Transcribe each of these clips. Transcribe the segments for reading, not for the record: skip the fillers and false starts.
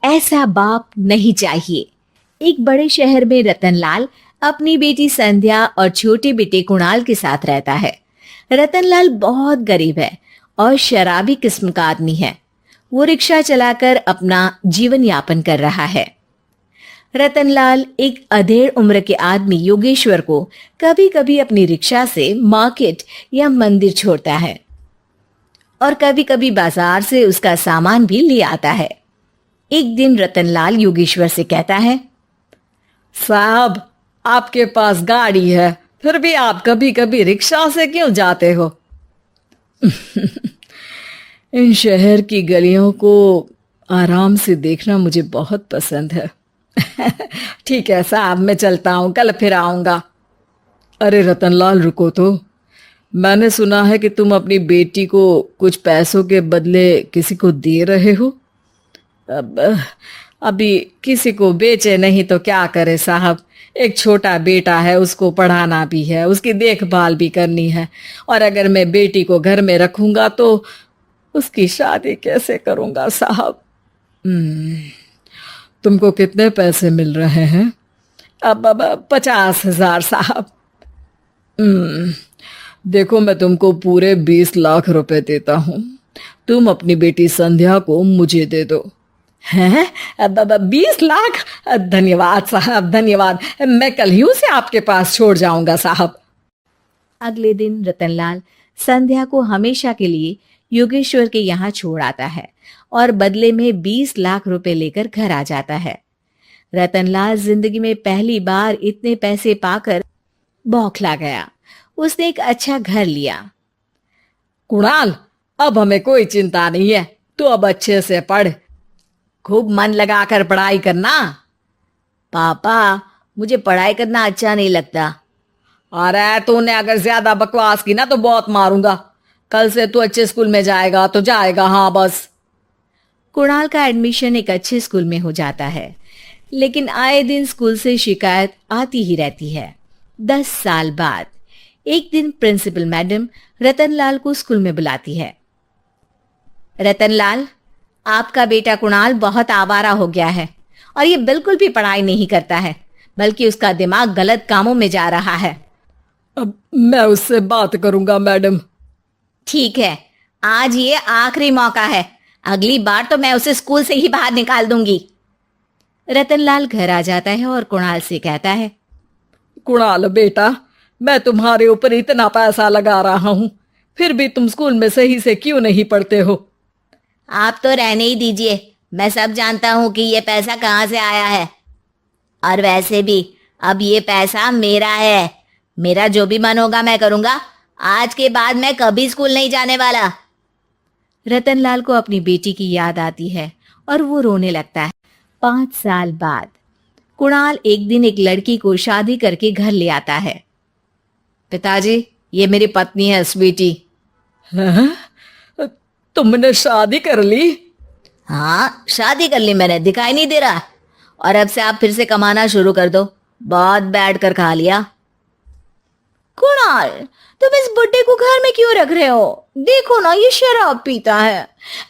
ऐसा बाप नहीं चाहिए। एक बड़े शहर में रतनलाल अपनी बेटी संध्या और छोटे बेटे कुणाल के साथ रहता है। रतनलाल बहुत गरीब है और शराबी किस्म का आदमी है। वो रिक्शा चलाकर अपना जीवन यापन कर रहा है। रतनलाल एक अधेड़ उम्र के आदमी योगेश्वर को कभी कभी अपनी रिक्शा से मार्केट या मंदिर छोड़ता है और कभी कभी बाजार से उसका सामान भी ले आता है। एक दिन रतनलाल योगेश्वर से कहता है, साहब, आपके पास गाड़ी है, फिर भी आप कभी कभी रिक्शा से क्यों जाते हो? इन शहर की गलियों को आराम से देखना मुझे बहुत पसंद है। ठीक है साहब, मैं चलता हूँ, कल फिर आऊँगा। अरे रतनलाल, रुको तो। मैंने सुना है कि तुम अपनी बेटी को कुछ पैसों के बदले किसी को दे रहे हो। अभी किसी को बेचे नहीं तो क्या करे साहब। एक छोटा बेटा है, उसको पढ़ाना भी है, उसकी देखभाल भी करनी है, और अगर मैं बेटी को घर में रखूंगा तो उसकी शादी कैसे करूंगा साहब। तुमको कितने पैसे मिल रहे हैं? अब 50,000 साहब। देखो, मैं तुमको पूरे 20 लाख रुपए देता हूँ। तुम अपनी बेटी संध्या को मुझे दे दो। हैं? अब 20 लाख? धन्यवाद साहब, धन्यवाद। मैं कल ही उसे आपके पास छोड़ जाऊंगा साहब। अगले दिन रतनलाल संध्या को हमेशा के लिए योगेश्वर के यहाँ छोड़ आता है और बदले में 20 लाख रुपए लेकर घर आ जाता है। रतनलाल जिंदगी में पहली बार इतने पैसे पाकर बौखला गया। उसने एक अच्छा घर लिया। कुणाल, अब हमें कोई चिंता नहीं है। तू अब अच्छे से पढ़, खूब मन लगाकर पढ़ाई करना। पापा, मुझे पढ़ाई करना अच्छा नहीं लगता। अरे तूने अगर ज्यादा बकवास की ना तो बहुत मारूंगा। कल से तू अच्छे स्कूल में जाएगा तो जाएगा, हाँ बस। कुणाल का एडमिशन एक अच्छे स्कूल में हो जाता है, लेकिन आए दिन स्कूल से शिकायत आती ही रहती है। 10 साल बाद एक दिन प्रिंसिपल मैडम रतनलाल को स्कूल में बुलाती है। रतनलाल, आपका बेटा कुणाल बहुत आवारा हो गया है और ये बिल्कुल भी पढ़ाई नहीं करता है, बल्कि उसका दिमाग गलत कामों में जा रहा है। अब मैं उससे बात करूंगा मैडम। ठीक है, आज ये आखिरी मौका है। अगली बार तो मैं उसे स्कूल से ही बाहर निकाल दूंगी। रतनलाल घर आ जाता है और कुणाल से कहता है, कुणाल बेटा, मैं तुम्हारे ऊपर इतना पैसा लगा रहा हूं, फिर भी तुम स्कूल में सही से क्यों नहीं पढ़ते हो? आप तो रहने ही दीजिए, मैं सब जानता हूं कि ये पैसा कहाँ से आया है। और वैसे भी अब ये पैसा मेरा है। मेरा जो भी मन होगा मैं करूंगा। आज के बाद मैं कभी स्कूल नहीं जाने वाला। रतनलाल को अपनी बेटी की याद आती है और वो रोने लगता है। 5 साल बाद कुणाल एक दिन एक लड़की को शादी करके घर ले आता है। पिताजी, ये मेरी पत्नी है स्वीटी। तुमने शादी कर ली? हाँ, शादी कर ली मैंने, दिखाई नहीं दे रहा? और अब से आप फिर से कमाना शुरू कर दो। बहुत बैठ कर खा लिया। कुणाल, तुम इस बुड्ढे को घर में क्यों रख रहे हो? देखो ना, ये शराब पीता है।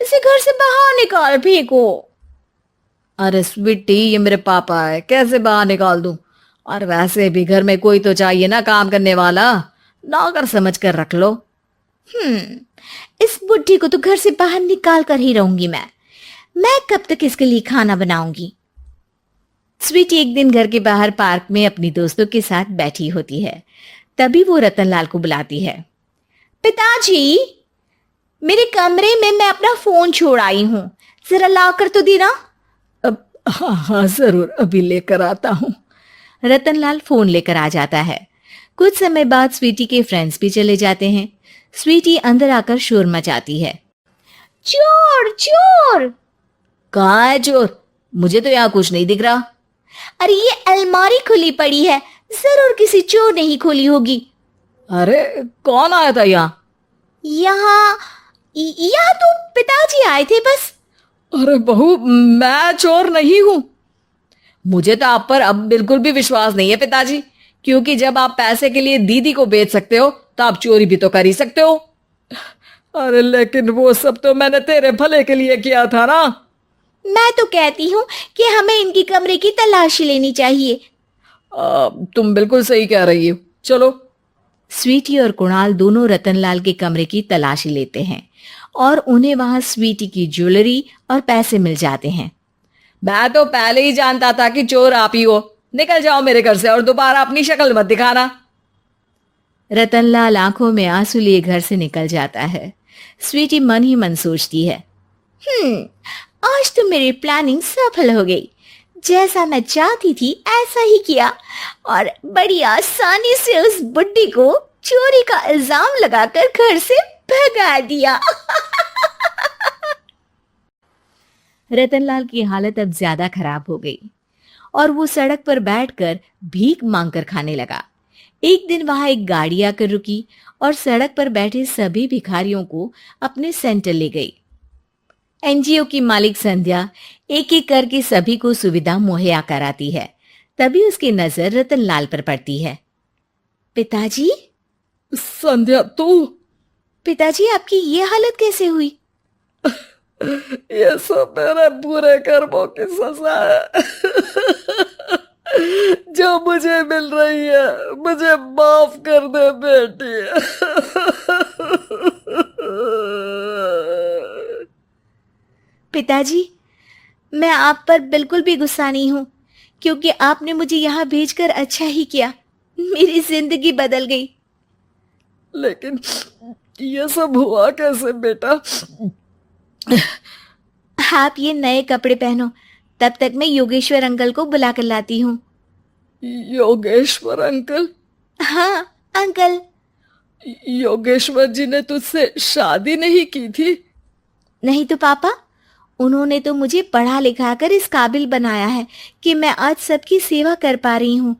इसे घर से बाहर निकाल फेंको। अरे स्वीटी, ये मेरे पापा है, कैसे बाहर निकाल दूं? और वैसे भी घर में कोई तो चाहिए ना काम करने वाला। नौकर समझ कर रख लो। इस बुड्ढी को तो घर से बाहर निकाल कर ही रहूंगी मैं कब तक इसके लिए खाना बनाऊंगी? स्वीटी एक दिन घर के बाहर पार्क में अपनी दोस्तों के साथ बैठी होती है। तभी वो रतनलाल को बुलाती है। पिताजी, मेरे कमरे में मैं अपना फोन छोड़ आई हूँ, जरा ला कर तो देना। अब हाँ जरूर, अभी लेकर आता हूँ। रतनलाल फोन लेकर आ जाता है। कुछ समय बाद स्वीटी के फ्रेंड्स भी चले जाते हैं। स्वीटी अंदर आकर शोर मचाती है। चोर चोर! कहाँ है चोर? मुझे तो यहाँ कुछ नहीं दिख रहा। अरे ये अलमारी खुली पड़ी है, जरूर किसी चोर ने ही खोली होगी। अरे कौन आया था यहाँ? यहाँ तो पिताजी आए थे बस। अरे बहू, मैं चोर नहीं हूँ। मुझे तो आप पर अब बिल्कुल भी विश्वास नहीं है पिताजी, क्योंकि जब आप पैसे के लिए दीदी को बेच सकते हो तो आप चोरी भी तो कर ही सकते हो। अरे लेकिन वो सब तो मैंने तेरे भले के लिए किया था ना। मैं तो कहती हूँ कि हमें इनकी कमरे की तलाशी लेनी चाहिए। तुम बिल्कुल सही कह रही हो, चलो। स्वीटी और कुणाल दोनों रतनलाल के कमरे की तलाशी लेते हैं और उन्हें वहां स्वीटी की ज्वेलरी और पैसे मिल जाते हैं। मैं तो पहले ही जानता था कि चोर आप ही हो। निकल जाओ मेरे घर से और दोबारा अपनी शक्ल मत दिखाना। रतनलाल आंखों में आंसू लिए घर से निकल जाता है। स्वीटी मन ही मन सोचती है, आज तो मेरी प्लानिंग सफल हो गई। जैसा मैं चाहती थी ऐसा ही किया और बड़ी आसानी से उस बुड्ढी को चोरी का इल्जाम लगाकर घर से भगा दिया। रतनलाल की हालत अब ज्यादा खराब हो गई और वो सड़क पर बैठकर भीख मांगकर खाने लगा। एक दिन वहां एक गाड़ी आकर रुकी और सड़क पर बैठे सभी भिखारियों को अपने सेंटर ले गई। एनजीओ की मालिक संध्या एक एक करके सभी को सुविधा मुहैया कराती है। तभी उसकी नजर रतनलाल पर पड़ती है। पिताजी? संध्या तू? पिताजी, आपकी ये हालत कैसे हुई? ये सब मेरे बुरे कर्मों की सजा है जो मुझे मिल रही है। मुझे माफ कर दे बेटी। पिताजी, मैं आप पर बिल्कुल भी गुस्सा नहीं हूं, क्योंकि आपने मुझे यहाँ भेजकर अच्छा ही किया। मेरी जिंदगी बदल गई। लेकिन ये सब हुआ कैसे बेटा? आप ये नए कपड़े पहनो, तब तक मैं योगेश्वर अंकल को बुला कर लाती हूँ। योगेश्वर अंकल? हाँ अंकल। योगेश्वर जी ने तुझसे शादी नहीं की थी? नहीं तो पापा, उन्होंने तो मुझे पढ़ा लिखा कर इस काबिल बनाया है कि मैं आज सबकी सेवा कर पा रही हूँ।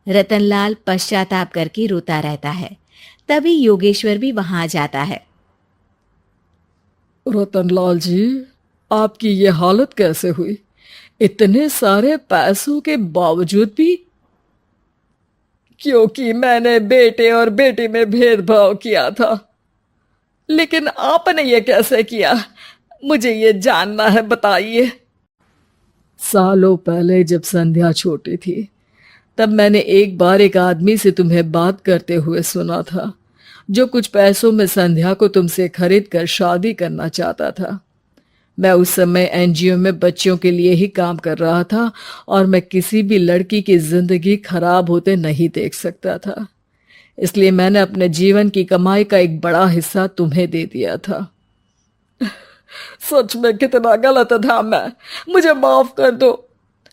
रतनलाल पश्चाताप करके रोता रहता है। तभी योगेश्वर भी वहां आ जाता है। रतनलाल जी, आपकी ये हालत कैसे हुई? इतने सारे पैसों के बावजूद भी? क्योंकि मैंने बेटे और बेटी में भेदभाव किया था। लेकिन आपने ये कैसे किया? मुझे ये जानना है, बताइए। सालों पहले जब संध्या छोटी थी, तब मैंने एक बार एक आदमी से तुम्हें बात करते हुए सुना था, जो कुछ पैसों में संध्या को तुमसे खरीद कर शादी करना चाहता था। मैं उस समय एनजीओ में बच्चों के लिए ही काम कर रहा था और मैं किसी भी लड़की की जिंदगी खराब होते नहीं देख सकता था। इसलिए मैंने अपने जीवन की कमाई का एक बड़ा हिस्सा तुम्हें दे दिया था। सच में कितना गलत था मैं। मुझे माफ कर दो।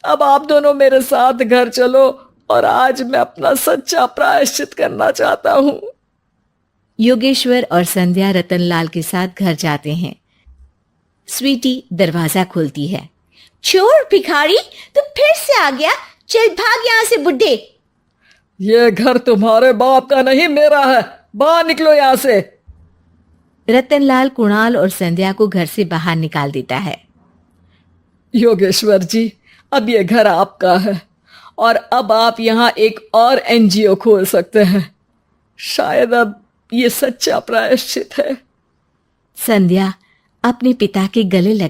अब आप दोनों मेरे साथ घर चलो और आज मैं अपना सच्चा प्रायश्चित करना चाहता हूँ। योगेश्वर और संध्या रतनलाल के साथ घर जाते हैं। स्वीटी दरवाजा खोलती है। चोर भिखारी, तू फिर से आ गया? चल भाग यहाँ से बुड्ढे। ये घर तुम्हारे बाप का नहीं, मेरा है। बाहर निकलो यहाँ से। रतनलाल कुणाल और संध्या को घर से बाहर निकाल देता है। योगेश्वर जी, अब ये घर आपका है और अब आप यहाँ एक और एनजीओ खोल सकते हैं। शायद अब ये सच्चा प्रायश्चित है। संध्या अपने पिता के गले लग